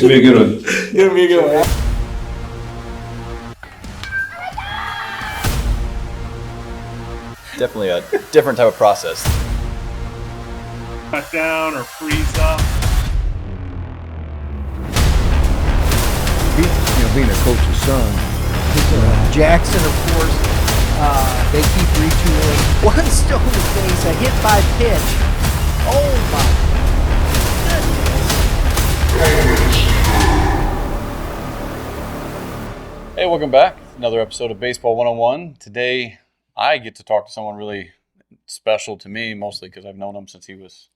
It's gonna be a good one. It's gonna be a good one. Definitely a different type of process. Cut down or freeze up. Being a coach's son. Jackson, of course, they keep retooling. One stone to face, a hit by pitch. Oh my goodness. Hey, welcome back. Another episode of Baseball 101. Today, I get to talk to someone really special to me, mostly because I've known him since he was,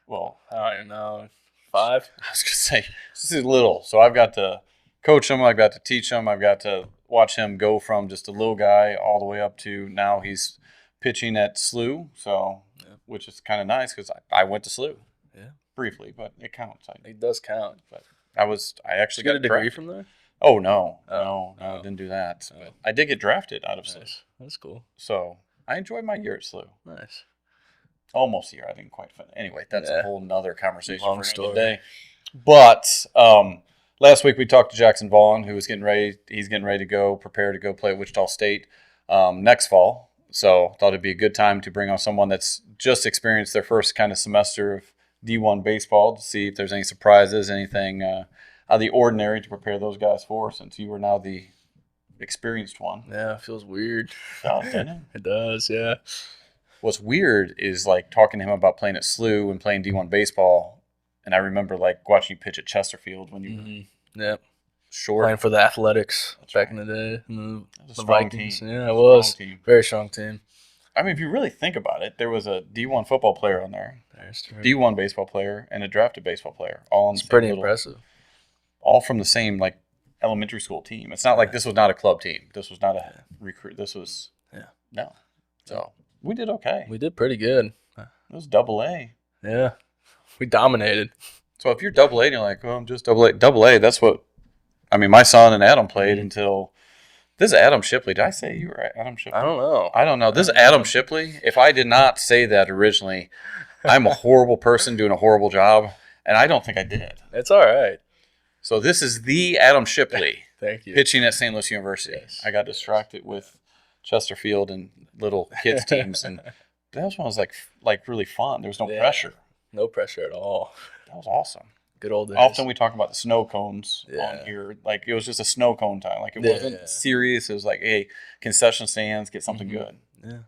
well, I don't know, 5? I was going to say, since he's little. So I've got to coach him, I've got to teach him, I've got to watch him go from just a little guy all the way up to now he's pitching at SLU, which is kind of nice because I went to SLU briefly, but it counts. It does count. But I actually Got a degree drafted from there? Oh, no, I didn't do that. But I did get drafted out of SLU. Nice. That's cool. So I enjoyed my year at SLU. Nice. Almost a year. I didn't quite finish. Anyway, that's a whole nother conversation Long for story. another day. But last week we talked to Jackson Vaughn, who was getting ready. He's getting ready to prepare to go play at Wichita State next fall. So thought it'd be a good time to bring on someone that's just experienced their first kind of semester of D-1 baseball to see if there's any surprises, anything out of the ordinary to prepare those guys for, since you were now the experienced one. Yeah, it feels weird. Doesn't it? It does, yeah. What's weird is like talking to him about playing at SLU and playing D1 baseball. And I remember like watching you pitch at Chesterfield when you were Yep. short. Playing for the Athletics back in the day. That was a The strong Vikings. team. Yeah, it was. Strong team. Very strong team. I mean, if you really think about it, there was a D1 football player on there, That's true. D1 baseball player, and a drafted baseball player. All on the It's same pretty little- impressive. All from the same like elementary school team. It's not like this was not a club team. This was not a recruit. This was no. So we did okay. We did pretty good. It was AA. Yeah. We dominated. So if you're AA and you're like, oh, I'm just AA, that's what, I mean, my son and Adam played until, this is Adam Shipley. Did I say you were Adam Shipley? I don't know. I don't know. This is Adam Shipley. If I did not say that originally, I'm a horrible person doing a horrible job, and I don't think I did. It's all right. So this is the Adam Shipley Thank you. pitching at St. Louis University. Yes. I got distracted with Chesterfield and little kids teams, and that was one was like really fun. There was no pressure. No pressure at all. That was awesome. Good old days. Often we talk about the snow cones on Yeah. here. Like, it was just a snow cone time. Like, it Yeah. wasn't serious. It was like, hey, concession stands, get something good. Yeah.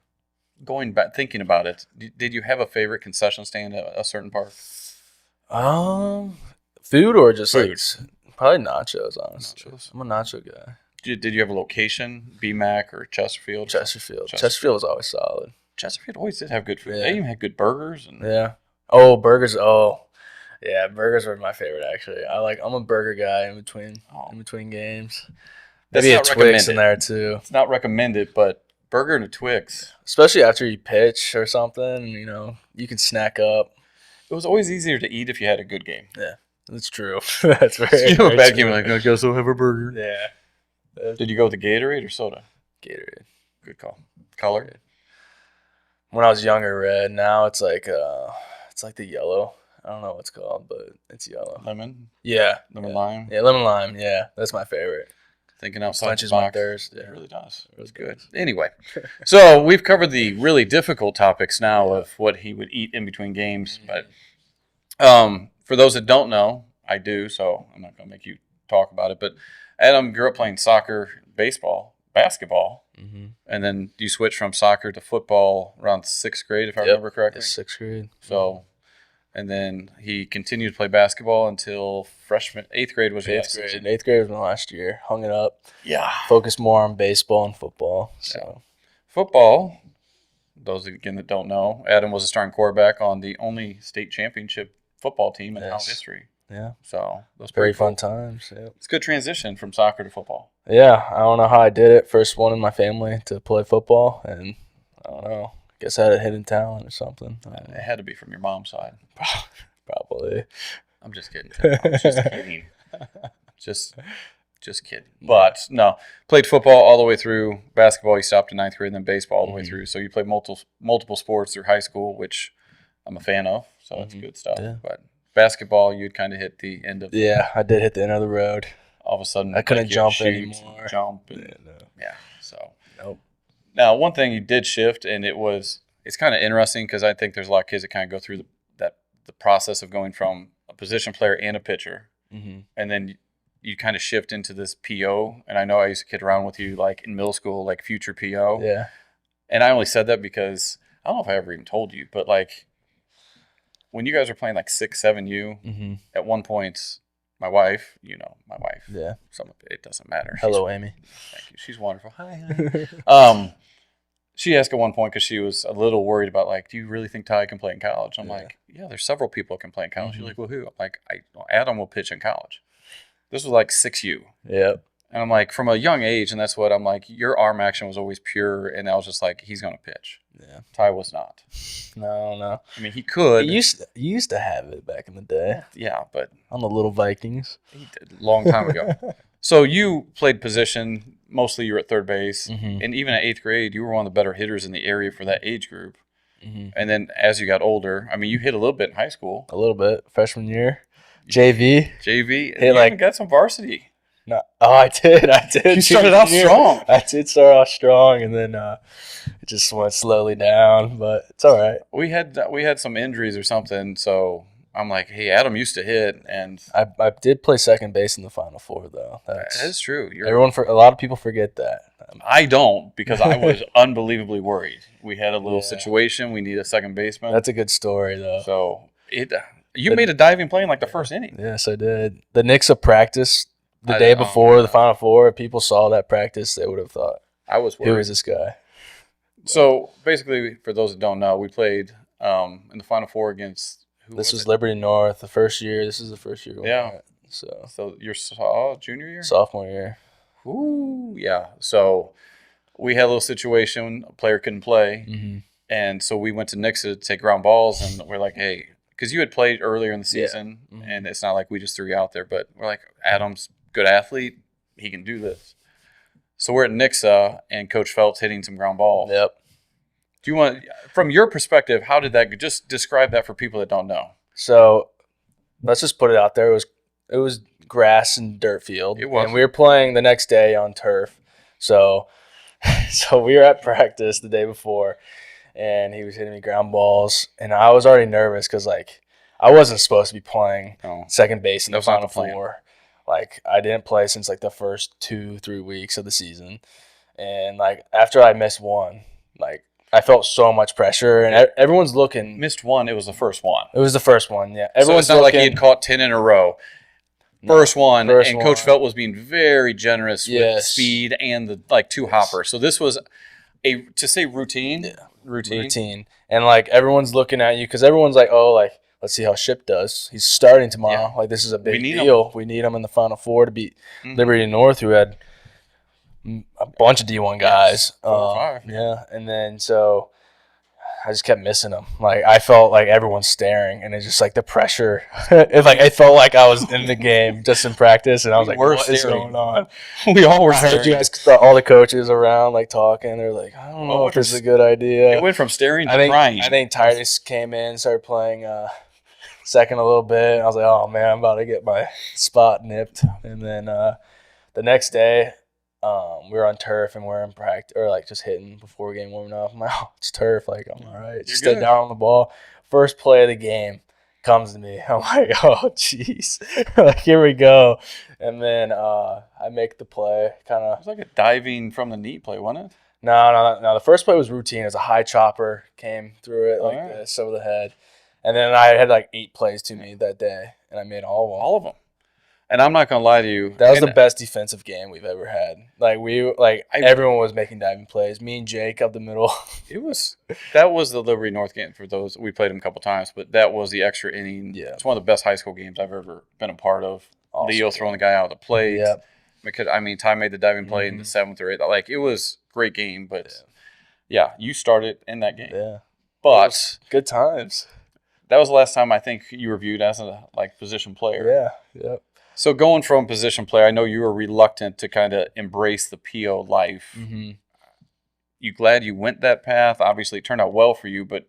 Going back, thinking about it, did you have a favorite concession stand at a certain park? Food or just Food. like probably nachos, honestly. Nachos. I'm a nacho guy. Did you have a location, BMAC or Chesterfield? Chesterfield. Chesterfield was always solid. Chesterfield always did have good food. Yeah. They even had good burgers. And Yeah. Oh, burgers. Oh, yeah. Burgers were my favorite actually. I'm a burger guy in between games. That's Maybe a not Twix in recommended. there too. It's not recommended, but burger and a Twix. Especially after you pitch or something, you can snack up. It was always easier to eat if you had a good game. Yeah, that's true. That's very. You know, a very bad true. game, like, I guess I'll have a burger. Yeah. Did you go with the Gatorade or soda? Gatorade. Good call. Color? When I was younger, red. Now it's like the yellow. I don't know what it's called, but it's yellow. Lemon? Yeah. Lemon yeah. lime? Yeah, lemon lime. Yeah, that's my favorite. Thinking outside Quenches the my box. thirst. It Yeah. really does. It was It good. does. Anyway, so we've covered the really difficult topics now of what he would eat in between games. But for those that don't know, I do, so I'm not going to make you talk about it. But Adam grew up playing soccer, baseball, basketball, and then you switched from soccer to football around 6th grade, if I remember correctly. It's 6th grade. So, and then he continued to play basketball until freshman, 8th grade was your 8th last grade. season. 8th grade was my last year. Hung it up. Yeah. Focused more on baseball and football. So Football, those again that don't know, Adam was a starting quarterback on the only state championship football team in Yes. house history. yeah, So those very pretty cool. fun times. Yeah. It's a good transition from soccer to football. Yeah, I don't know how I did it. First one in my family to play football, and I don't know. Guess I had a hidden talent or something. I don't know. It had to be from your mom's side. Probably. I'm just kidding. I'm just kidding. Just kidding. But no, played football all the way through. Basketball, you stopped in 9th grade, and then baseball all the way through. So you played multiple sports through high school, which I'm a fan of. So it's good stuff. Yeah. But Basketball, you'd kind of hit the end of Yeah, I did hit the end of the road. all of a sudden. I couldn't like, you had to jump shoot and anymore. Jump and, Yeah, no. yeah. So Nope. now one thing you did shift, and it's kind of interesting because I think there's a lot of kids that kind of go through the process of going from a position player and a pitcher, Mm-hmm. and then you kind of shift into this PO. And I know I used to kid around with you like in middle school, like future PO. Yeah. And I only said that because I don't know if I ever even told you, but like when you guys were playing like 6, 7U, Mm-hmm. at one point, my wife, Yeah. it doesn't matter. Hello, Amy. Thank you. She's wonderful. Hi. She asked at one point because she was a little worried about like, do you really think Ty can play in college? I'm Yeah. like, yeah, there's several people that can play in college. Mhm. She's like, well, who? I'm like, Adam will pitch in college. This was like 6U. Yep. And I'm like, from a young age, and that's what I'm like, your arm action was always pure. And I was just like, he's going to pitch. Yeah. Ty was not. No. I mean, he could. You used to have it back in the day Yeah, but on the little Vikings. he did a long time ago. So you played position. Mostly you were at third base. Mm-hmm. And even at 8th grade, you were one of the better hitters in the area for that age group. Mm-hmm. And then as you got older, I mean, you hit a little bit in high school. A little bit. Freshman year. JV. JV. And Hey, you like- even got some varsity. No. Oh, I did. You started off Junior. strong. I did start off strong, and then it just went slowly down. But it's all right. We had some injuries or something, so I'm like, hey, Adam used to hit, and I did play second base in the Final Four, though. that's true. A lot of people forget that. I don't, because I was unbelievably worried. We had a little Yeah. situation. We need a second baseman. That's a good story, though. So you made a diving play in like the first inning. Yes, I did. The Knicks of practice the I- day oh, before the yeah. Final Four. If people saw that practice, they would have thought, I was "Who worried. is this guy?" So basically, for those that don't know, we played in the Final Four against who This was was it? Liberty North, the first year. This is the first year. Yeah. Went. So So your junior year? sophomore year. Ooh, yeah. So we had a little situation. A player couldn't play. Mm-hmm. And so we went to Nixa to take ground balls, and we're like, hey, because you had played earlier in the Yeah. season, Mhm. and it's not like we just threw you out there, but we're like, Adam's a good athlete. He can do this. So we're at Nixa, and Coach Phelps hitting some ground balls. Yep. Do you want, from your perspective, how did that, just describe that for people that don't know? So let's just put it out there. It was grass and dirt field. It was. And we were playing the next day on turf. So we were at practice the day before, and he was hitting me ground balls, and I was already nervous because like I wasn't supposed to be playing No. second base in That the was not Final the plan. Four. Like I didn't play since like the first 2-3 weeks of the season, and like after I missed one, like I felt so much pressure, and everyone's looking. Missed one, it was the first one. It was the first one, yeah. So Everyone's it's not like he looking. had caught 10 in a row. First one, First and Coach one. Phelps was being very generous with Yes. speed and the like two hoppers. So this was to say routine. Yeah. Routine. And like everyone's looking at you because everyone's like, oh, like let's see how Ship does. He's starting tomorrow. Yeah. Like this is a big need him. deal. We need him in the Final Four to beat Mhm. Liberty North, who had a bunch of D1 guys. 4 or 5. Yeah, and then so I just kept missing him. Like I felt like everyone's staring, and it's just like the pressure. I felt like I was in the game just in practice, and I was We like, were what is staring. going on? We all were I heard staring. you guys, all the coaches around like talking. They're like, I don't know Oh, if this is a good idea. It went from staring to I think crying. Titus came in, started playing second a little bit. And I was like, oh man, I'm about to get my spot nipped. And then the next day, we were on turf and we're in practice or like just hitting before game warming up. I'm like, oh, it's turf. Like I'm all right. Just stay good. down on the ball. First play of the game comes to me. I'm like, oh jeez, like here we go. And then I make the play, kind It of. was like a diving from the knee play, wasn't it? No. The first play was routine. It was a high chopper, came through it like Alright. this over the head. And then I had like 8 plays to me that day, and I made all of them. All of them. And I'm not gonna lie to you. That was and the best defensive game we've ever had. Like everyone was making diving plays. Me and Jake up the middle. That was the Liberty North game for those. We played them a couple times, but that was the extra inning. Yeah. It's one of the best high school games I've ever been a part of. Awesome. Leo throwing the guy out of the plate. Yep. Because I mean, Ty made the diving play in the 7th or 8th. Like it was a great game, but yeah, you started in that game. Yeah. But Good times. that was the last time I think you were viewed as a position player. Yeah. Yep. So going from position player, I know you were reluctant to kind of embrace the PO life. Mm-hmm. You glad you went that path? Obviously, it turned out well for you, but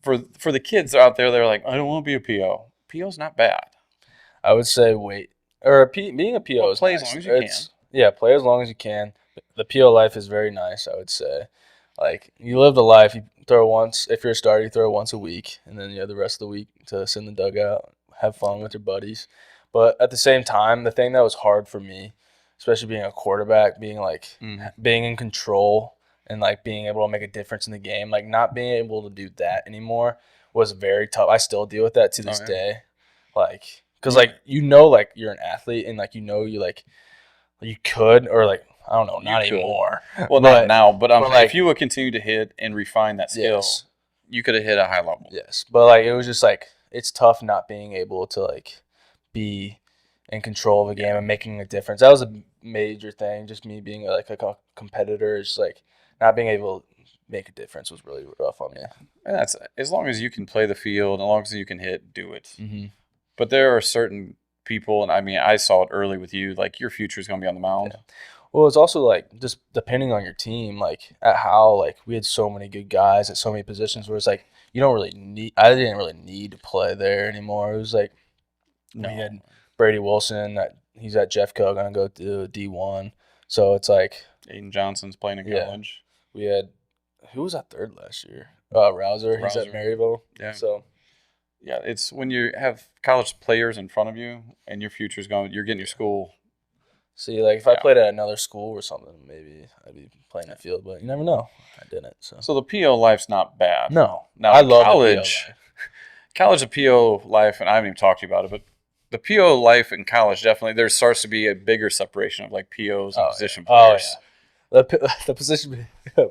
for the kids out there, they're like, I don't want to be a PO. PO's not bad. I would say being a PO is play nice. as long as you can. Yeah, play as long as you can. The PO life is very nice, I would say. Like, you live the life, you throw once, if you're a starter, you throw once a week, and then you have the rest of the week to sit in the dugout, have fun with your buddies. But at the same time, the thing that was hard for me, especially being a quarterback, being being in control and like being able to make a difference in the game, like not being able to do that anymore was very tough. I still deal with that to this day. Like, because like like you're an athlete and like you could, or like, I don't know, not anymore. Well, not now, but like, if you would continue to hit and refine that skill, you could have hit a high level. Yes, but like, it was just like, it's tough not being able to like be in control of a game and making a difference. That was a major thing. Just me being like a competitor, is like not being able to make a difference was really rough on me. And that's, as long as you can play the field, as long as you can hit, do it. Mm-hmm. But there are certain people, and I mean, I saw it early with you, like your future is going to be on the mound. Yeah. Well, it's also like just depending on your team, like at how like we had so many good guys at so many positions where it's like you don't really need. I didn't really need to play there anymore. It was like we had Brady Wilson, he's at Jeffco, gonna go to D-1. So it's like Aiden Johnson's playing in college. We had, who was at third last year? Rouser. He's at Maryville. Yeah. So yeah, it's when you have college players in front of you and your future's going, you're getting your school. See, like if I played at another school or something, maybe I'd be playing the field, but you never know. I didn't. So the PO life's not bad. No. Now, I love college. College, the PO life, and I haven't even talked to you about it, but the PO life in college, definitely, there starts to be a bigger separation of like POs and position players. Oh, yeah. The position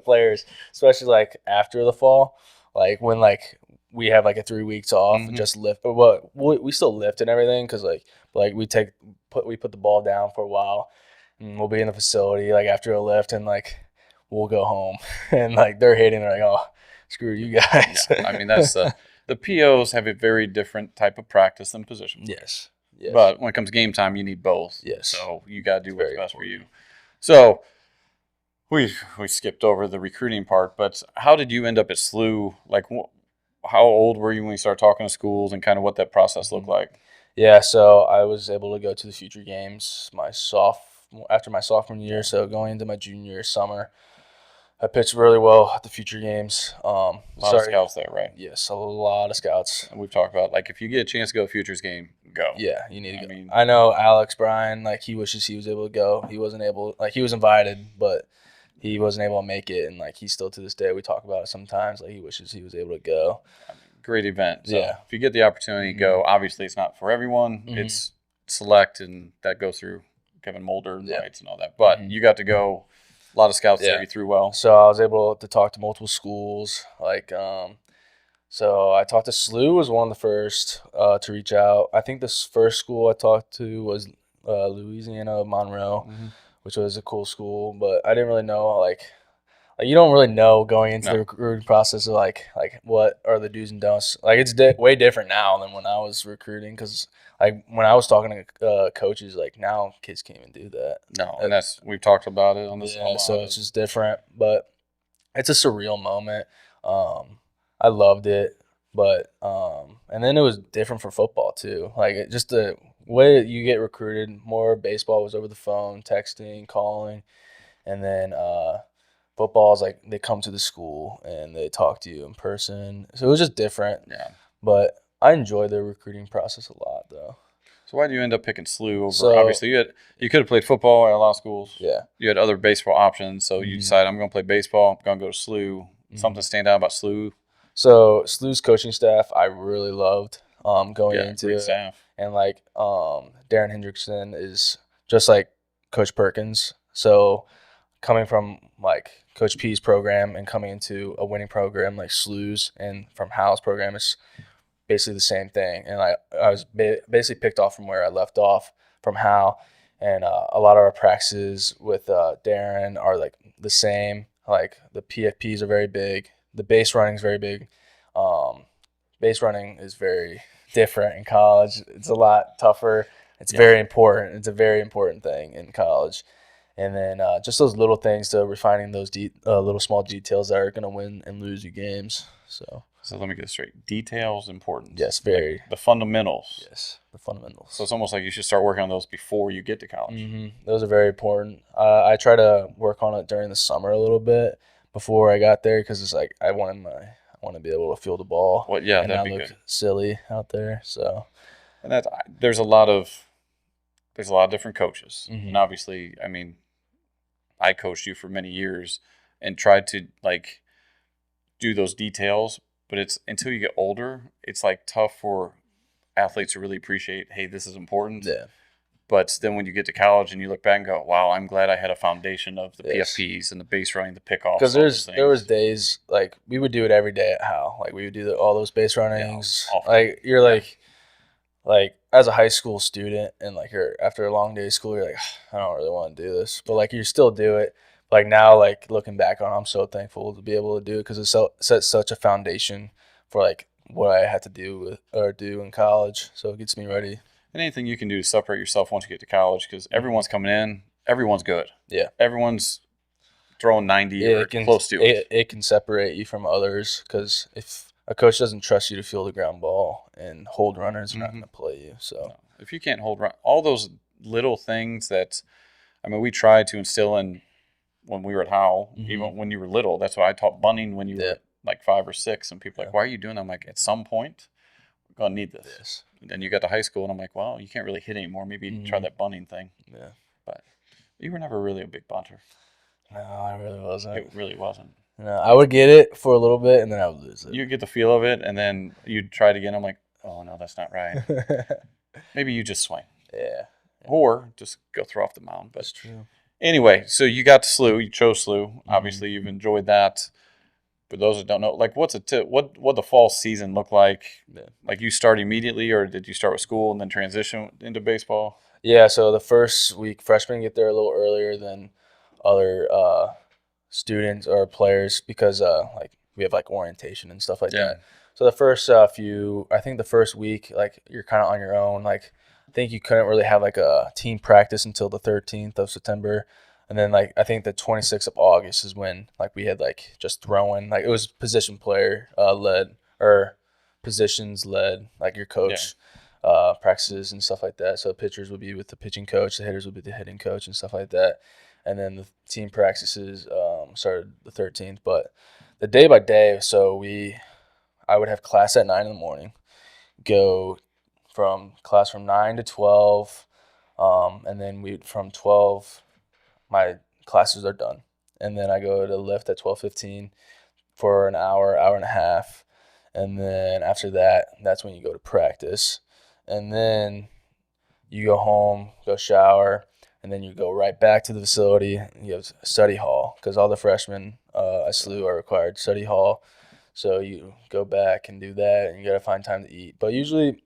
players, especially like after the fall, like when like we have like a 3 weeks off and just lift. Well, we still lift and everything because like we put the ball down for a while and we'll be in the facility like after a lift and like we'll go home and like they're hitting. They're like, oh, screw you guys. Yeah, I mean, that's the POs have a very different type of practice than position players. Yes. But when it comes game time, you need both. Yes. So you got to do what's best for you. So we skipped over the recruiting part, but how did you end up at SLU? Like, how old were you when you started talking to schools and kind of what that process looked like? Yeah, so I was able to go to the Future Games after my sophomore year. So going into my junior summer, I pitched really well at the Future Games. A lot of scouts there, right? Yes, a lot of scouts. And we've talked about, like, if you get a chance to go to Futures game, go. Yeah, you need to go. I know Alex Bryan, like, he wishes he was able to go. He wasn't able, like, he was invited, but he wasn't able to make it. And, like, he still to this day, we talk about it sometimes, like, he wishes he was able to go. I mean, great event. So yeah. If you get the opportunity to go, obviously it's not for everyone. It's select, and that goes through Kevin Mulder and rights and all that. But you got to go. A lot of scouts there. You threw well. So I was able to talk to multiple schools. Like, so I talked to SLU, was one of the first to reach out. I think this first school I talked to was Louisiana Monroe, which was a cool school. But I didn't really know, like you don't really know going into the recruiting process of like what are the do's and don'ts. Like it's way different now than when I was recruiting because like when I was talking to coaches, like now kids can't even do that. No, and we've talked about it on this. Yeah, so it's just different, but it's a surreal moment. I loved it, but and then it was different for football too. Like just the way that you get recruited, more baseball was over the phone, texting, calling, and then football is like they come to the school and they talk to you in person. So it was just different. Yeah, but I enjoy the recruiting process a lot, though. So why did you end up picking SLU over? Obviously, you could have played football at a lot of schools. Yeah. You had other baseball options, so you decided I'm going to play baseball. I'm going to go to SLU. Something stand out about SLU? So SLU's coaching staff, I really loved going into great it. Staff. And like Darin Hendrickson is just like Coach Perkins. So coming from like Coach P's program and coming into a winning program like SLU's and from Hal's program is basically the same thing. And I was basically picked off from where I left off from Hal. And a lot of our practices with Darin are like the same. Like the PFPs are very big. The base running is very big. Base running is very different in college. It's a lot tougher. It's very important. It's a very important thing in college. And then just those little things to refining those little small details that are going to win and lose you games. So So let me get this straight. Details important. Yes, very. Like the fundamentals. Yes, the fundamentals. So it's almost like you should start working on those before you get to college. Those are very important. I try to work on it during the summer a little bit before I got there because it's like I want to be able to feel the ball. Well, yeah, and that'd not be look good. silly out there. So, and there's a lot of different coaches, Mm-hmm. and obviously, I mean, I coached you for many years and tried to like do those details, but it's until you get older, it's like tough for athletes to really appreciate, hey, this is important. yeah. But then when you get to college and you look back and go, wow, I'm glad I had a foundation of the Yes. PFPs and the base running, the pickoffs. Because there was days like we would do it every day at Hal. Like we would do all those base runnings. often. Like you're like as a high school student and like you're after a long day of school, you're like I don't really want to do this, but like you still do it. Like now, like looking back on, it, I'm so thankful to be able to do it because it sets such a foundation for like what I had to do in college. So it gets me ready. And anything you can do to separate yourself once you get to college, because everyone's coming in, everyone's good. Yeah. Everyone's throwing 90 or close to it. It can separate you from others because if a coach doesn't trust you to field the ground ball and hold runners, they're not going to play you. So if you can't hold run, all those little things that, I mean, we tried to instill in when we were at Howell, even when you were little. That's why I taught bunting when you were like 5 or 6, and people are like, why are you doing that? I'm like, at some point, we're going to need this. Yes. And then you got to high school, and I'm like, well, you can't really hit anymore. Maybe try that bunting thing. Yeah. But you were never really a big bunter. No, I really wasn't. It really wasn't. No, I would get it for a little bit, and then I would lose it. You get the feel of it, and then you'd try it again. I'm like, oh, no, that's not right. Maybe you just swing. Yeah. Or just go throw off the mound. But That's true. anyway, so you got to SLU. You chose SLU. Obviously, you've enjoyed that. For those that don't know, like what the fall season look like? Yeah. Like you start immediately, or did you start with school and then transition into baseball? Yeah, so the first week, freshmen get there a little earlier than other students or players because like we have like orientation and stuff like that. So the first I think the first week, like you're kind of on your own. Like I think you couldn't really have like a team practice until the 13th of September. And then like I think the 26th of August is when like we had like just throwing, like it was position player led or positions led, like your coach practices and stuff like that. So pitchers would be with the pitching coach, the hitters would be the hitting coach and stuff like that. And then the team practices started the 13th. But the day by day, so I would have class at 9 in the morning, go from 9 to 12, and then from 12 my classes are done. And then I go to lift at 12:15 for an hour and a half. And then after that, that's when you go to practice. And then you go home, go shower, and then you go right back to the facility. You have study hall because all the freshmen at SLU are required study hall. So you go back and do that, and you got to find time to eat. But usually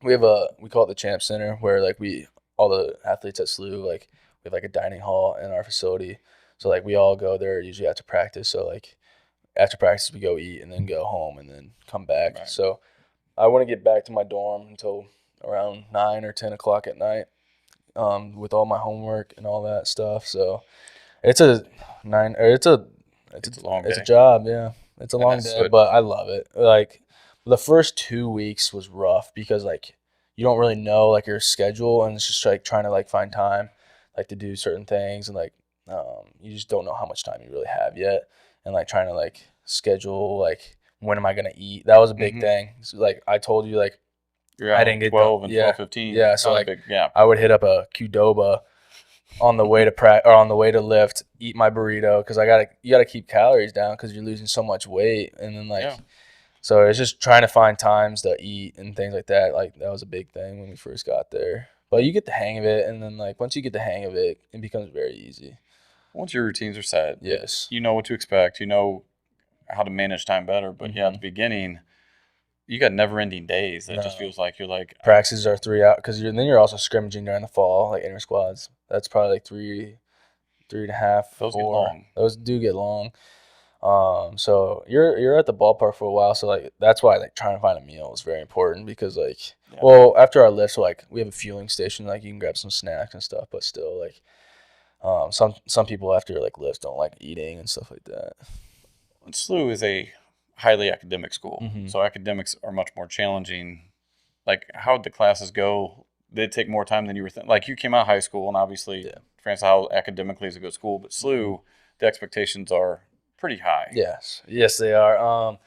we call it the Champ Center where like all the athletes at SLU, like we have like a dining hall in our facility. So like we all go there usually after practice. So like after practice we go eat and then go home and then come back. Right. So I want to get back to my dorm until around 9 or 10 o'clock at night with all my homework and all that stuff. So it's a long day. It's a job, yeah. It's a long day, but I love it. Like the first 2 weeks was rough because like you don't really know like your schedule, and it's just like trying to like find time like to do certain things, and like you just don't know how much time you really have yet, and like trying to like schedule like when am I gonna eat. That was a big thing. So, like I told you, like I didn't get 12 and 12:15. Yeah, so like big gap. I would hit up a Qdoba on the way to or on the way to lift, eat my burrito because you gotta keep calories down because you're losing so much weight, and then like so it's just trying to find times to eat and things like that. Like that was a big thing when we first got there. But you get the hang of it, and then like once you get the hang of it, it becomes very easy. Once your routines are set, yes, you know what to expect. You know how to manage time better. But at the beginning, you got never-ending days. That just feels like you're like practices are 3 hours because then you're also scrimmaging during the fall, like inter squads. That's probably like 3.5. Those 4. get long. Those do get long. So you're at the ballpark for a while. So like that's why like trying to find a meal is very important because like well after our lifts, like we have a fueling station, like you can grab some snacks and stuff, but still like some people after like lifts don't like eating and stuff like that. And SLU is highly academic school. Mhm. So academics are much more challenging. Like, how'd the classes go? Did it take more time than you were thinking? Like, you came out of high school, and obviously, Yeah. France Howell academically is a good school, but SLU, the expectations are pretty high. Yes, they are.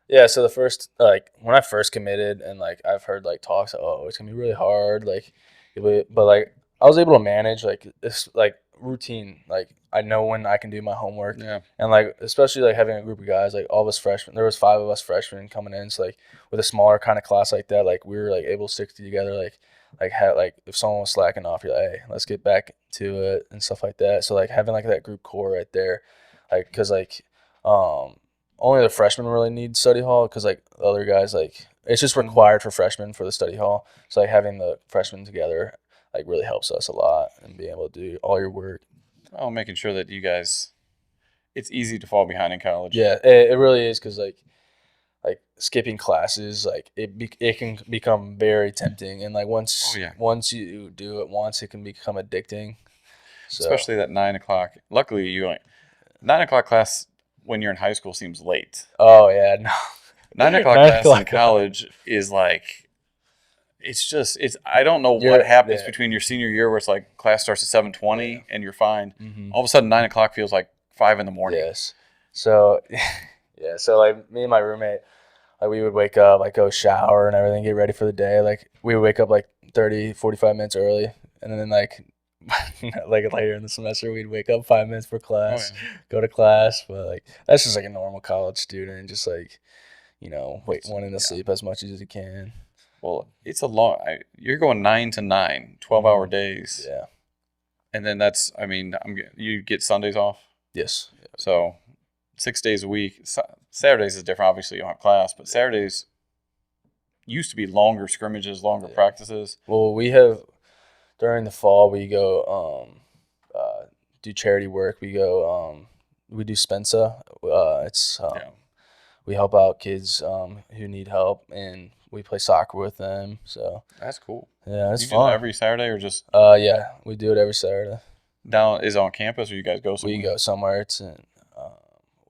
Yeah. So the first, like, when I first committed, and like I've heard like talks, oh, it's gonna be really hard, like, but like I was able to manage like this like routine. Like I know when I can do my homework, Yeah. and like especially like having a group of guys, like all of us freshmen. There was 5 of us freshmen coming in, so like with a smaller kind of class like that, like we were like able to stick together, like if someone was slacking off, you're like, hey, let's get back to it and stuff like that. So like having like that group core right there, like because like only the freshmen really need study hall because like the other guys like it's just required for freshmen for the study hall. So like having the freshmen together like really helps us a lot and being able to do all your work. Oh, making sure that you guys, it's easy to fall behind in college. Yeah, it really is because like skipping classes like it can become very tempting and like once you do it once it can become addicting. So, Especially that 9 o'clock. Luckily, 9 o'clock class when you're in high school seems late. oh yeah, no. 9 o'clock 9 class o'clock in college is like, I don't know what happens between your senior year where it's like class starts at 7:20 and you're fine. Mm-hmm. All of a sudden 9 o'clock feels like 5 in the morning. Yes. So yeah, so like me and my roommate, like we would wake up, like go shower and everything, get ready for the day. Like we would wake up like 30, 45 minutes early, and then like like later in the semester we'd wake up 5 minutes for class, go to class. But like that's just like a normal college student, just like wanting to sleep as much as you can. Well, it's a long. You're going 9 to 9, 12-hour days. Yeah. And then you get Sundays off. Yes. So 6 days a week. Saturdays is different. Obviously, you don't have class, but Saturdays used to be longer scrimmages, longer practices. Well, we have during the fall we go do charity work. We go we do Spensa. We help out kids who need help, and we play soccer with them. So that's cool. Yeah, it's you fun. do that every Saturday or just? Yeah, we do it every Saturday. Down is it on campus or you guys go somewhere? We go somewhere. It's in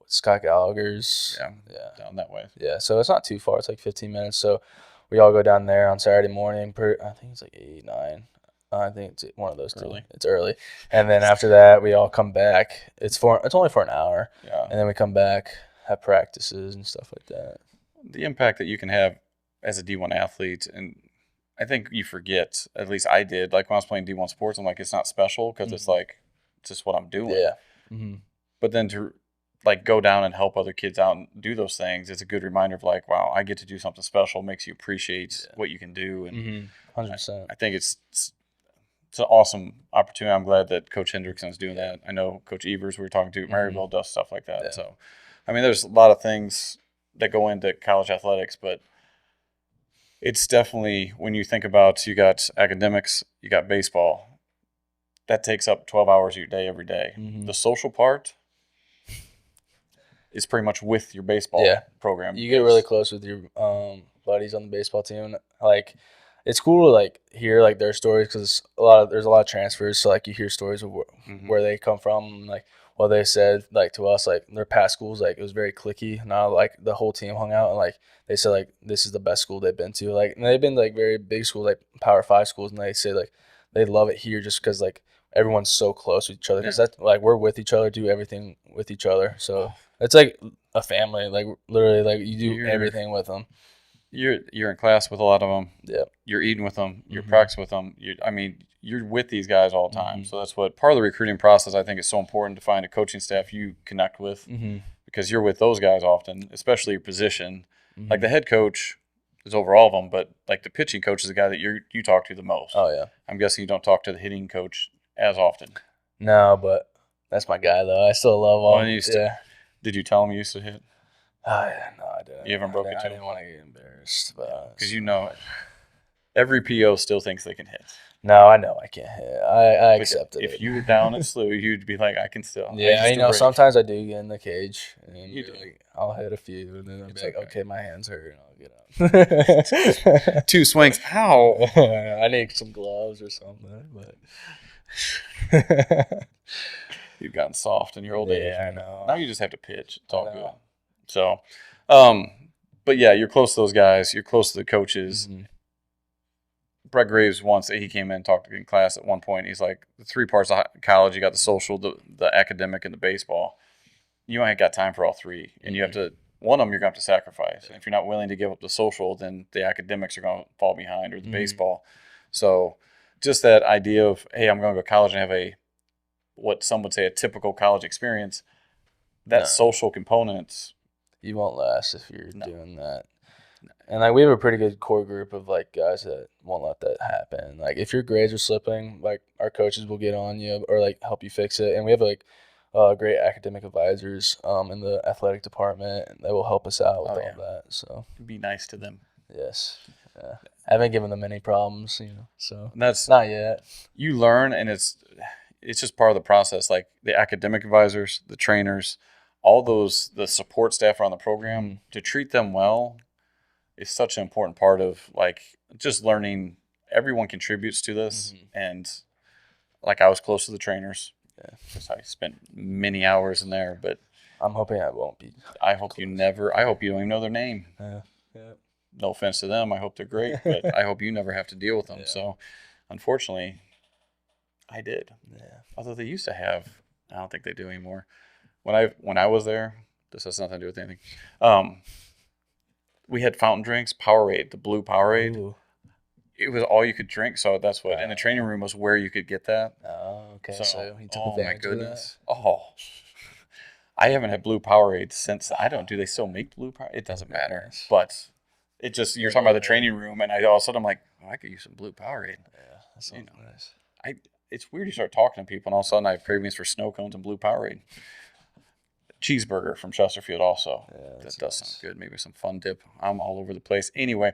Scott Gallagher's. Yeah, down that way. Yeah, so it's not too far. It's like 15 minutes. So we all go down there on Saturday morning. I think it's like 8, 9. I think it's one of those two. Early. It's early, and then after that we all come back. It's only for an hour. Yeah, and then we come back, have practices and stuff like that. The impact that you can have as a D1 athlete, and I think you forget, at least I did, like when I was playing D1 sports, I'm like, it's not special because it's like, it's just what I'm doing. Yeah. Mm-hmm. But then to like go down and help other kids out and do those things, it's a good reminder of like, wow, I get to do something special, makes you appreciate what you can do. And 100%. I think it's an awesome opportunity. I'm glad that Coach Hendrickson's doing that. I know Coach Evers we were talking to, Maryville does stuff like that. Yeah. So, I mean, there's a lot of things that go into college athletics, but it's definitely, when you think about, you got academics, you got baseball, that takes up 12 hours of your day every day. Mm-hmm. The social part is pretty much with your baseball program. You get really close with your buddies on the baseball team. Like, it's cool to like hear like their stories because there's a lot of transfers. So like you hear stories of where they come from, like what they said like to us, like their past schools, like it was very cliquey. Now like the whole team hung out and like they said like this is the best school they've been to. Like and they've been like very big schools, like Power 5 schools, and they say like they love it here just because like everyone's so close with each other. Because that's like we're with each other, do everything with each other. So it's like a family. Like literally, like you do everything with them. You're in class with a lot of them. Yeah. You're eating with them. You're practicing with them. You're with these guys all the time. So that's what part of the recruiting process I think is so important, to find a coaching staff you connect with, because you're with those guys often, especially your position. Like the head coach is over all of them, but like the pitching coach is the guy that you talk to the most. Oh yeah. I'm guessing you don't talk to the hitting coach as often. No, but that's my guy though. I still love him. Did you tell him you used to hit? No, I didn't. You haven't broke it to him? I didn't want to get embarrassed. Because every PO still thinks they can hit. No, I know I can't hit. I accepted it. If you were down at SLU, you'd be like, I can still. Yeah, sometimes I do get in the cage. And I'll hit a few, and then I'll be like, okay, my hands hurt, and I'll get up. 2 swings. Ow. I need some gloves or something. But You've gotten soft in your old age. Yeah, I know. Now you just have to pitch. It's all good. So, But yeah, you're close to those guys. You're close to the coaches. Mm-hmm. Brett Graves once he came in and talked in class at one point. He's like, the 3 parts of college, you got the social, the academic, and the baseball. You ain't got time for all 3, and you have to. One of them you're going to have to sacrifice. And if you're not willing to give up the social, then the academics are going to fall behind, or the baseball. So just that idea of, hey, I'm going to go to college and have what some would say a typical college experience. That social component, you won't last if you're doing that. And like we have a pretty good core group of like guys that won't let that happen. Like if your grades are slipping, like our coaches will get on you or like help you fix it. And we have like great academic advisors in the athletic department, and they will help us out with all that. So be nice to them. Yes, I haven't given them any problems, So that's not yet. You learn, and it's just part of the process. Like the academic advisors, the trainers, all the support staff around the program, to treat them well is such an important part of like just learning. Everyone contributes to this, and like I was close to the trainers. Yeah, because I spent many hours in there, but I'm hoping I won't be. I hope you never. I hope you don't even know their name. Yeah. No offense to them. I hope they're great, but I hope you never have to deal with them. Yeah. So, unfortunately, I did. Yeah. Although they used to have, I don't think they do anymore. When I was there, this has nothing to do with anything. We had fountain drinks, Powerade, the blue Powerade. Ooh. It was all you could drink, so that's what. And the training room was where you could get that. Oh, okay. So he took advantage of that. Oh, I haven't had blue Powerade since. Do they still make blue Powerade? It doesn't matter. But it just, you're talking about the training room, and all of a sudden I'm like, I could use some blue Powerade. Yeah, that's nice. It's weird you start talking to people, and all of a sudden I have cravings for snow cones and blue Powerade. Cheeseburger from Chesterfield also. Yeah, that does sound good. Maybe some fun dip. I'm all over the place. Anyway.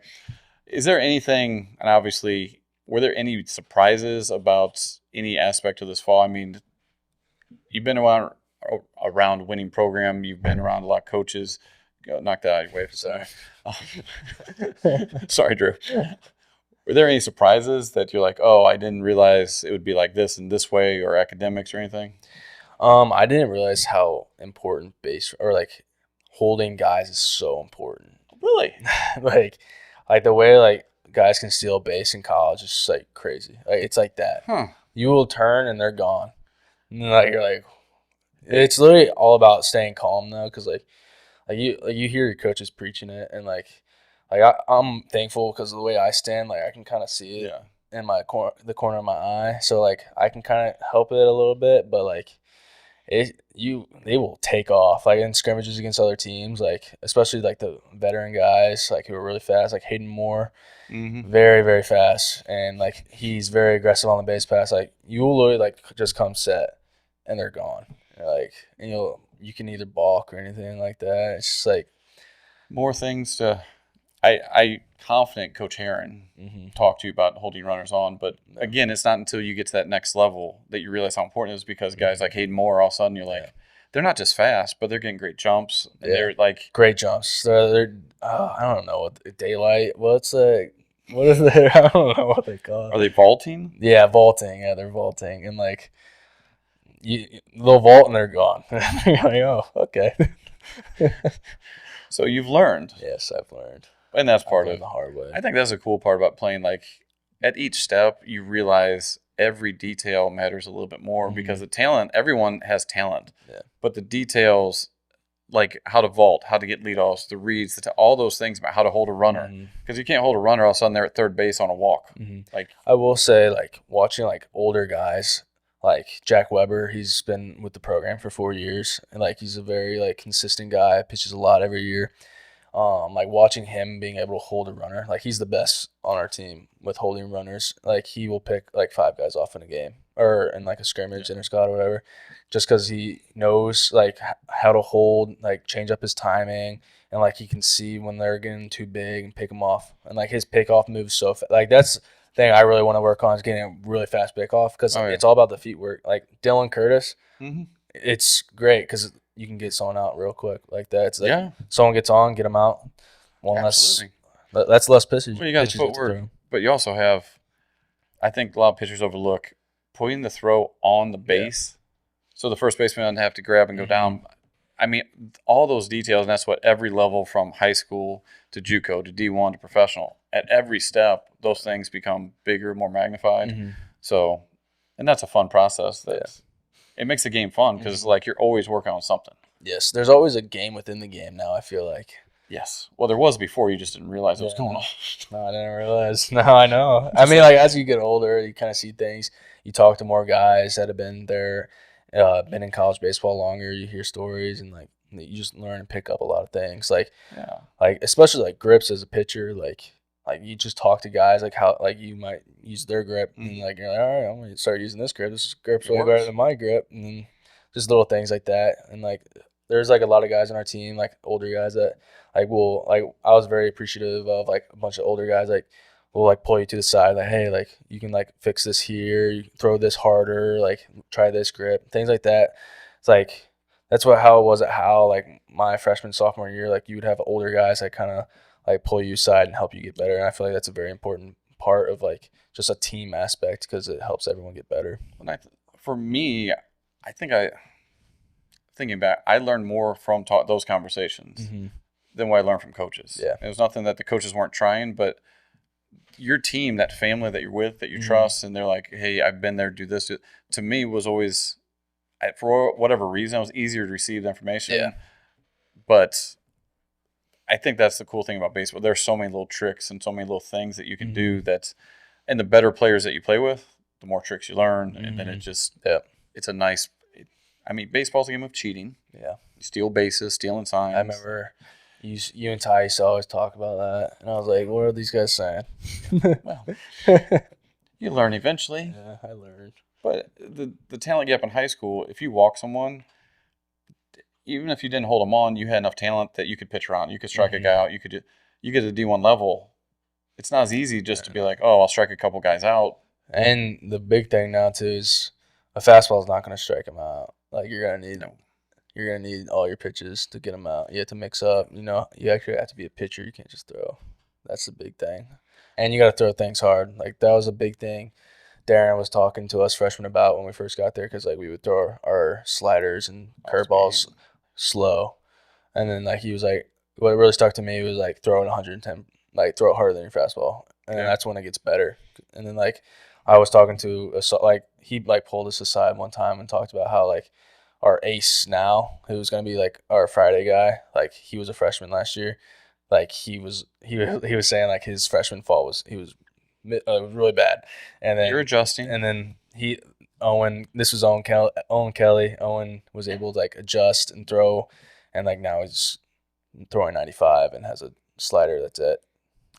Is there anything, and obviously, were there any surprises about any aspect of this fall? I mean, you've been around winning program. You've been around a lot of coaches. Knock that out of your way for a second. Sorry, Drew. Were there any surprises that you're like, oh, I didn't realize it would be like this and this way, or academics or anything? I didn't realize how important holding guys is so important. Really? Like the way like guys can steal a base in college is just like crazy. Like it's like that. You will turn and they're gone. And then, like you're like, it's literally all about staying calm though, because like you hear your coaches preaching it, and I'm thankful because of the way I stand, like I can kind of see it in the corner of my eye, so like I can kind of help it a little bit, but like they will take off like in scrimmages against other teams, like especially like the veteran guys like who are really fast, like Hayden Moore, very very fast, and like he's very aggressive on the base pass. Like you will literally like just come set and they're gone. And you can either balk or anything like that. It's just like more things to. I confident Coach Heron talked to you about holding runners on, but again, it's not until you get to that next level that you realize how important it is, because guys like Hayden Moore, all of a sudden you're like, they're not just fast, but they're getting great jumps. And they're like great jumps. They're I don't know what daylight. What is it? I don't know what they call it. Are they vaulting? Yeah, vaulting. Yeah, they're vaulting, and like they'll vault and they're gone. You're like, oh, okay. So you've learned. Yes, I've learned. And that's part of the hard way. I think that's a cool part about playing. Like at each step, you realize every detail matters a little bit more, because the talent, everyone has talent, but the details, like how to vault, how to get leadoffs, the reads, all those things about how to hold a runner. Because you can't hold a runner all of a sudden they're at third base on a walk. Like I will say, like watching like older guys, like Jack Weber, he's been with the program for 4 years, and like he's a very like consistent guy, pitches a lot every year. Like watching him being able to hold a runner, like he's the best on our team with holding runners. Like he will pick like 5 guys off in a game or in like a scrimmage, inter-squad or whatever, just because he knows like how to hold, like change up his timing, and like he can see when they're getting too big and pick them off. And like his pickoff moves so fast. Like that's the thing I really want to work on, is getting a really fast pickoff, because it's all about the feet work. Like Dylan Curtis, it's great because you can get someone out real quick like that. It's like someone gets on, get them out. That's less pitches. Well, you got the footwork, but you also have, I think a lot of pitchers overlook putting the throw on the base, so the first baseman doesn't have to grab and go down. I mean, all those details, and that's what every level from high school to JUCO to D1 to professional, at every step, those things become bigger, more magnified. Mm-hmm. So, and that's a fun process. It makes the game fun because like you're always working on something. Yes, there's always a game within the game now, I feel like. Yes. Well, there was before. You just didn't realize what was going on. No, I didn't realize. No, I know. I mean, like, as you get older, you kind of see things. You talk to more guys that have been there, been in college baseball longer. You hear stories, and, like, you just learn and pick up a lot of things. Like, especially, like, grips as a pitcher. Like you just talk to guys, like, how, like, you might use their grip. And, like, you're like, all right, I'm going to start using this grip. This grip's way better than my grip. And then just little things like that. And, like, there's, like, a lot of guys on our team, like, older guys that, like, I was very appreciative of, like, a bunch of older guys, like, will, like, pull you to the side, like, hey, like, you can, like, fix this here, you can throw this harder, like, try this grip, things like that. It's, like, that's how it was at Howell, like, my freshman, sophomore year, like, you would have older guys that kind of, like, pull you aside and help you get better, and I feel like that's a very important part of, like, just a team aspect because it helps everyone get better. For me, I think thinking back, I learned more from those conversations than what I learned from coaches. Yeah. It was nothing that the coaches weren't trying, but your team, that family that you're with, that you trust, and they're like, hey, I've been there, do this. To me, was always, for whatever reason, it was easier to receive the information. Yeah. But I think that's the cool thing about baseball. There's so many little tricks and so many little things that you can do and the better players that you play with, the more tricks you learn. And then it just, it's a nice, I mean, baseball's a game of cheating. Yeah. You steal bases, stealing signs. I remember you and Ty used to always talk about that. And I was like, what are these guys saying? Well, you learn eventually. Yeah, I learned. But the talent gap in high school, if you walk someone, even if you didn't hold them on, you had enough talent that you could pitch around. You could strike a guy out. You get to the D1 level. It's not as easy just to be like, oh, I'll strike a couple guys out. And the big thing now, too, is a fastball is not going to strike them out. Like, you're going to need all your pitches to get them out. You have to mix up. You know, you actually have to be a pitcher. You can't just throw. That's the big thing. And you got to throw things hard. Like, that was a big thing Darin was talking to us freshmen about when we first got there, because, like, we would throw our sliders and curveballs slow. And then, like, he was like, what really stuck to me was, like, throwing 110, like, throw it harder than your fastball. And then that's when it gets better. And then, like, I was talking to, he, like, pulled us aside one time and talked about how, like, our ace now, who's going to be, like, our Friday guy, like, he was a freshman last year. Like, he was saying, like, his freshman fall was really bad. And then you're adjusting. And then Owen Kelly. Owen was able to, like, adjust and throw, and, like, now he's throwing 95 and has a slider that's at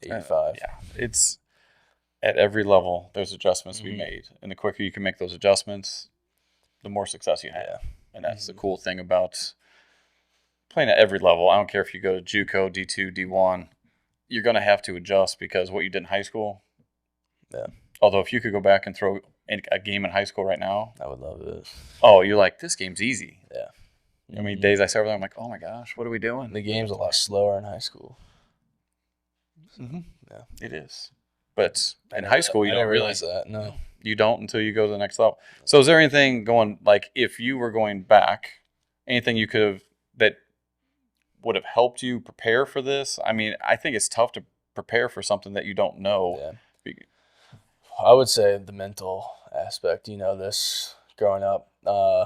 85. Yeah, it's at every level. There's adjustments to be made, and the quicker you can make those adjustments, the more success you have. Yeah. And that's the cool thing about playing at every level. I don't care if you go to JUCO, D2, D1, you're going to have to adjust because what you did in high school. Yeah. Although if you could go back and throw a game in high school right now, I would love it. Oh, you're like, this game's easy. Yeah. I mean, days I sat over there, I'm like, oh my gosh, what are we doing? The game's a lot slower in high school. Yeah, it is. But in high school, you don't realize that. No. You don't until you go to the next level. So is there anything going, like, if you were going back, anything you could have that would have helped you prepare for this? I mean, I think it's tough to prepare for something that you don't know. Yeah. I would say the mental aspect, this growing up. I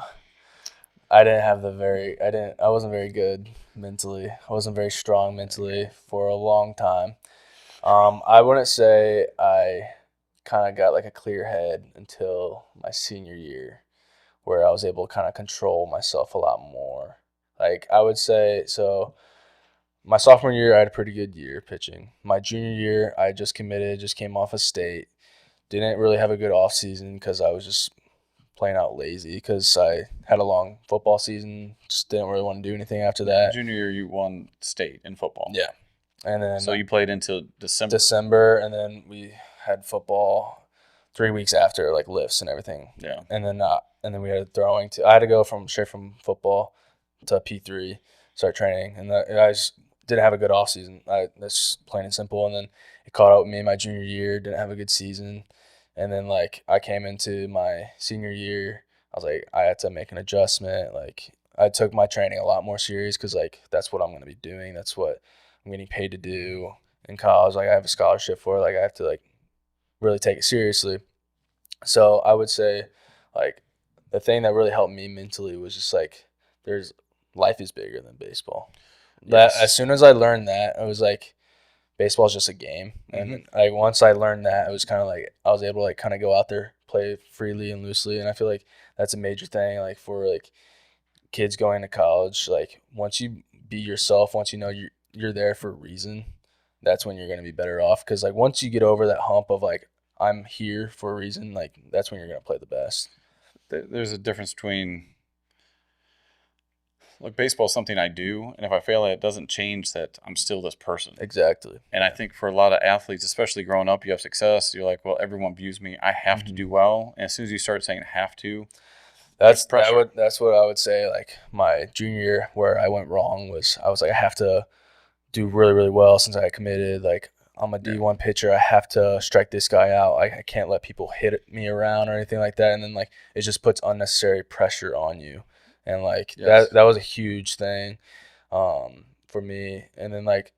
wasn't very good mentally. I wasn't very strong mentally for a long time. I wouldn't say I kind of got, like, a clear head until my senior year, where I was able to kind of control myself a lot more. Like, I would say, so my sophomore year, I had a pretty good year pitching. My junior year, I just committed, just came off of state. Didn't really have a good off season because I was just playing out lazy because I had a long football season. Just didn't really want to do anything after that. Junior year, you won state in football. Yeah. And then so you played into December. And then we had football 3 weeks after, like, lifts and everything. Yeah. And then we had throwing I had to go straight from football to P3, start training, and I just didn't have a good off season. That's plain and simple. And then it caught up with me my junior year. Didn't have a good season, and then, like, I came into my senior year. I was like, I had to make an adjustment. Like, I took my training a lot more serious because, like, that's what I'm going to be doing. That's what I'm getting paid to do in college. Like, I have a scholarship for it. Like, I have to, like, really take it seriously. So I would say, like, the thing that really helped me mentally was just, like, life is bigger than baseball. That as soon as I learned that, I was like, baseball is just a game. And like once I learned that, it was kind of like I was able to like kind of go out there, play freely and loosely. And I feel like that's a major thing, like for like kids going to college. Like once you be yourself, once you know you're there for a reason, that's when you're going to be better off. Because like once you get over that hump of like I'm here for a reason, like that's when you're going to play the best. There's a difference between, like, baseball is something I do, and if I fail at it, it doesn't change that I'm still this person. Exactly. And I think for a lot of athletes, especially growing up, you have success. You're like, well, everyone views me. I have to do well. And as soon as you start saying have to, that's what I would say. Like my junior year, where I went wrong was I was like I have to do really, really well since I committed. Like I'm a D-1 pitcher. I have to strike this guy out. I can't let people hit me around or anything like that. And then like it just puts unnecessary pressure on you. And like that was a huge thing for me. And then like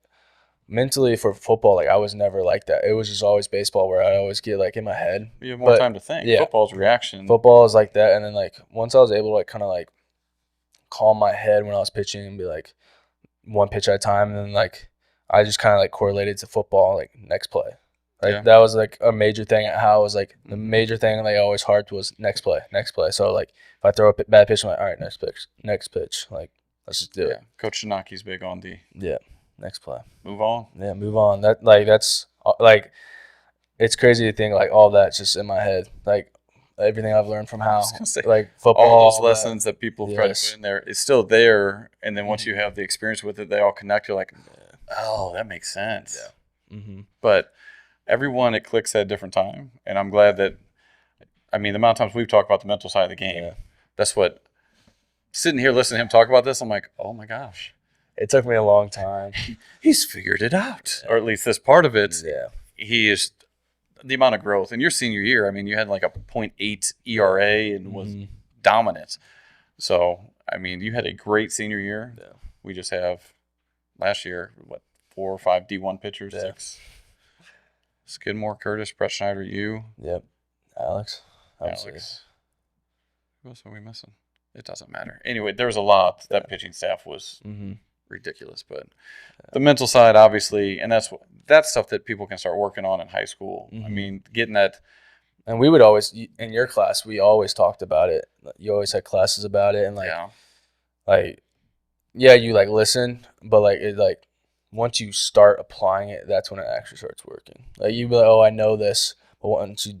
mentally for football, like I was never like that. It was just always baseball where I always get like in my head. You have more time to think. Yeah. Football's reaction. Football is like that. And then like once I was able to like kind of like calm my head when I was pitching and be like one pitch at a time, and then like I just kind of like correlated to football, like next play. Like that was like a major thing at how it was like the major thing they always harped was next play. So like if I throw a bad pitch, I'm like, all right, next pitch. Like let's just do it. Coach Shinaki's big on next play. Move on. Yeah, move on. That's like it's crazy to think like all that's just in my head. Like everything I've learned from how like football, all those lessons that people try to put in there is still there. And then once you have the experience with it, they all connect. You're like, oh, that makes sense. Yeah. But everyone, it clicks at a different time. And I'm glad that, I mean, the amount of times we've talked about the mental side of the game, that's what, sitting here listening to him talk about this, I'm like, oh my gosh. It took me a long time. He's figured it out. Or at least this part of it. Yeah. He is, the amount of growth. In your senior year, I mean, you had like a 0.8 ERA and was dominant. So, I mean, you had a great senior year. Yeah. We just have, last year, 4 or 5 D1 pitchers, 6. Skidmore, Curtis, Brett Schneider, you. Yep. Alex. Who else are we missing? It doesn't matter. Anyway, there was a lot. That pitching staff was ridiculous. But the mental side, obviously, and that's stuff that people can start working on in high school. I mean, getting that. And we would always, in your class, we always talked about it. You always had classes about it. And you like listen, but like it like, once you start applying it, that's when it actually starts working. Like you be like, oh, I know this, but once you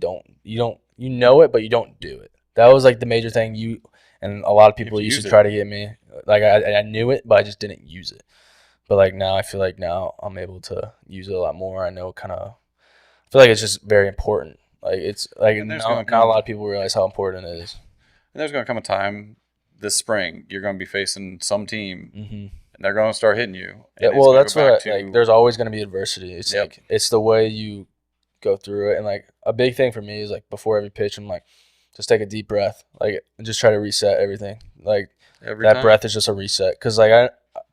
know it, but you don't do it. That was like the major thing. And a lot of people used to try to get me. Like I knew it, but I just didn't use it. But like now, I feel like now I'm able to use it a lot more. I know I feel like it's just very important. Like it's like not a lot of people realize how important it is. And there's going to come a time this spring you're going to be facing some team. And they're going to start hitting you. Yeah, well, that's what like. There's always going to be adversity. It's like it's the way you go through it. And like a big thing for me is like before every pitch, I'm like, just take a deep breath, like and just try to reset everything. Like that breath is just a reset. Because like I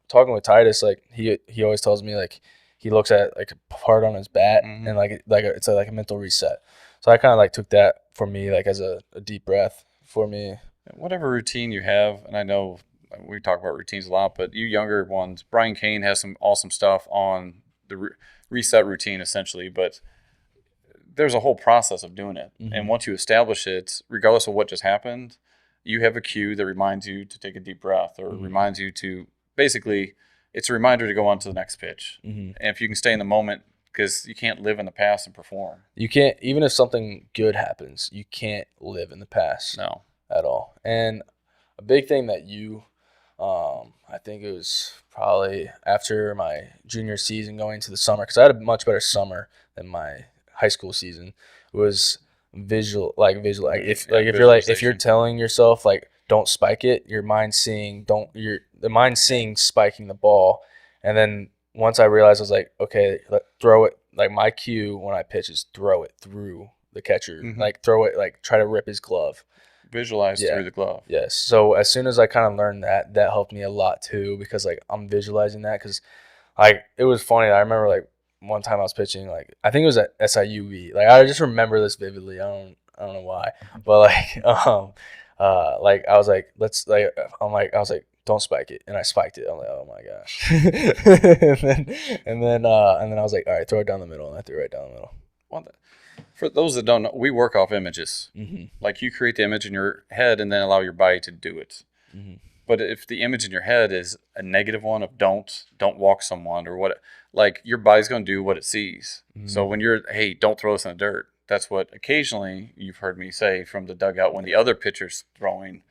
talking with Titus, like he always tells me like he looks at like a part on his bat and like it's like a mental reset. So I kind of like took that for me like as a deep breath for me. Whatever routine you have, and I know. We talk about routines a lot, but you younger ones, Brian Kane has some awesome stuff on the reset routine essentially, but there's a whole process of doing it. And once you establish it, regardless of what just happened, you have a cue that reminds you to take a deep breath or reminds you to basically, it's a reminder to go on to the next pitch. And if you can stay in the moment, because you can't live in the past and perform. You can't, even if something good happens, you can't live in the past. No. At all. And a big thing that I think it was probably after my junior season going to the summer, because I had a much better summer than my high school season, was visual. Like if you're telling yourself like don't spike it, your mind's seeing spiking the ball, and then once I realized I was like, okay, throw it. Like my cue when I pitch is throw it through the catcher, like throw it, like try to rip his glove. Visualize Yeah. through the glove. Yes. So as soon as I kind of learned that helped me a lot too, because like I'm visualizing that, because like it was funny. I remember like one time I was pitching, like I think it was at SIUV. Like I just remember this vividly. I don't know why, but like I was like, I was like, don't spike it, and I spiked it. I'm like, oh my gosh. and then I was like, all right, throw it down the middle, and I threw it right down the middle. Well, for those that don't know, we work off images. Mm-hmm. Like you create the image in your head and then allow your body to do it. Mm-hmm. But if the image in your head is a negative one of don't walk someone or what, like your body's going to do what it sees. Mm-hmm. So when you're, hey, don't throw this in the dirt. That's what occasionally you've heard me say from the dugout when the other pitcher's throwing.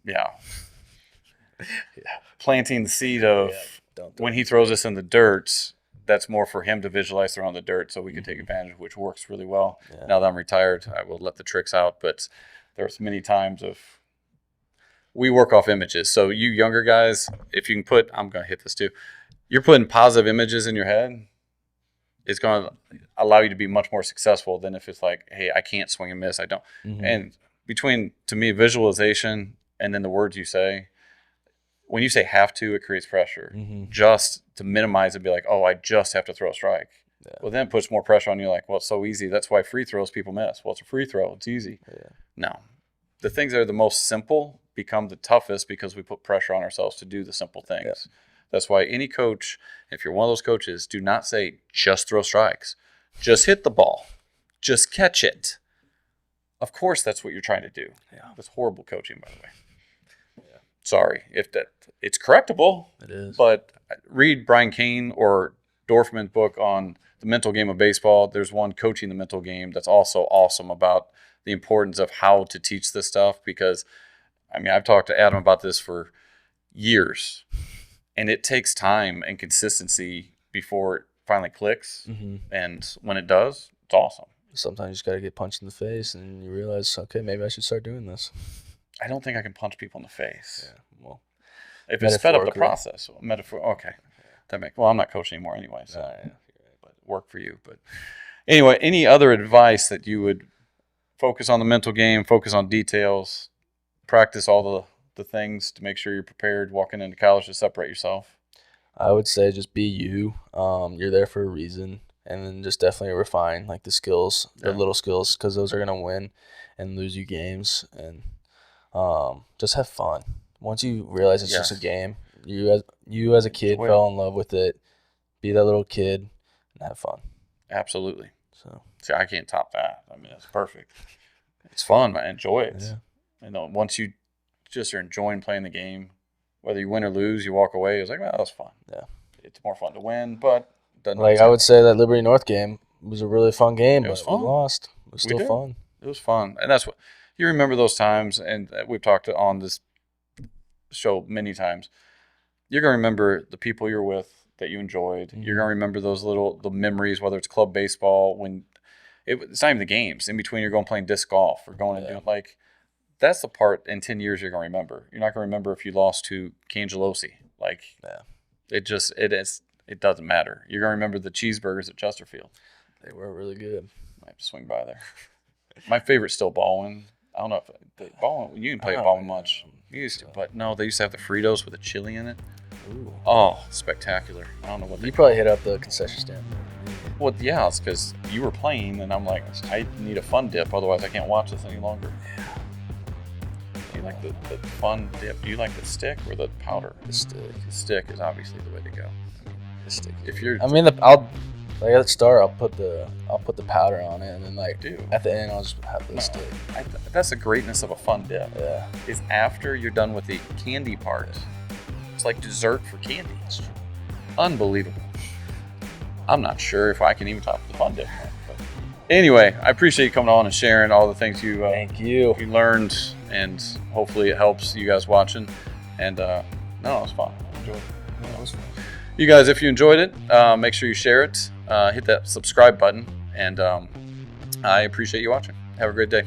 Yeah. Planting the seed of when he throws this in the dirt, that's more for him to visualize throwing the dirt so we can take advantage of, which works really well. Yeah. Now that I'm retired, I will let the tricks out, but there's many times of we work off images. So you younger guys, if you can put, I'm going to hit this too, you're putting positive images in your head, it's going to allow you to be much more successful than if it's like, hey, I can't swing and miss. I don't. Mm-hmm. And between, to me, visualization and then the words you say, when you say have to, it creates pressure. Mm-hmm. Just to minimize it, be like, oh, I just have to throw a strike. Yeah. Well, then it puts more pressure on you. Like, well, it's so easy. That's why free throws people miss. Well, it's a free throw. It's easy. Yeah. No. The things that are the most simple become the toughest because we put pressure on ourselves to do the simple things. Yeah. That's why any coach, if you're one of those coaches, do not say just throw strikes. Just hit the ball. Just catch it. Of course, that's what you're trying to do. Yeah. That's horrible coaching, by the way. Yeah. Sorry. If that, it's correctable. It is. But read Brian Cain or Dorfman's book on the mental game of baseball. There's one, Coaching the Mental Game, that's also awesome about the importance of how to teach this stuff, because I mean, I've talked to Adam about this for years, and it takes time and consistency before it finally clicks. Mm-hmm. And when it does, it's awesome. Sometimes you just got to get punched in the face and you realize, okay, maybe I should start doing this. I don't think I can punch people in the face. Yeah, well, if it's sped up the process. Okay. Well, I'm not coaching anymore anyway, so but work for you. But anyway, any other advice that you would focus on the mental game, focus on details, practice all the things to make sure you're prepared walking into college to separate yourself? I would say just be you. You're there for a reason, and then just definitely refine like the skills, the little skills, because those are gonna win and lose you games. And just have fun. Once you realize it's just a game, you as a kid fell in love with it. Be that little kid and have fun. Absolutely. So see, I can't top that. I mean, that's perfect. It's fun, man. Enjoy it. Yeah. You know, once you just are enjoying playing the game, whether you win or lose, you walk away. It's like, well, that was fun. Yeah, it's more fun to win, but doesn't like I would say that Liberty North game was a really fun game, but we lost. It was still fun. It was fun, and that's what you remember those times. And we've talked on this show many times. You're gonna remember the people you're with that you enjoyed. Mm-hmm. You're gonna remember the memories, whether it's club baseball when. It's not even the games. In between, you're going playing disc golf or going and doing like that's the part in 10 years you're going to remember. You're not going to remember if you lost to Cangelosi. Like it doesn't matter. You're going to remember the cheeseburgers at Chesterfield. They were really good. I have to swing by there. My favorite's still Baldwin. I don't know if Baldwin, you didn't play at Baldwin much. You used to, but no, they used to have the Fritos with the chili in it. Ooh. Oh, spectacular. I don't know what you probably hit up the concession stand. Well, yeah, it's because you were playing, and I'm like, I need a fun dip, otherwise I can't watch this any longer. Yeah. Do you like the fun dip? Do you like the stick or the powder? The stick. The stick is obviously the way to go. The stick. If you're, I mean, at the start, I'll put the powder on it, and then at the end, I'll just have the stick. That's the greatness of a fun dip. Yeah. Is after you're done with the candy part, it's like dessert for candy. It's unbelievable. I'm not sure if I can even top the fun dip. But anyway, I appreciate you coming on and sharing all the things you learned, and hopefully it helps you guys watching. And no, it was fun. I enjoyed it. Yeah, it was fun. You guys, if you enjoyed it, make sure you share it. Hit that subscribe button, and I appreciate you watching. Have a great day.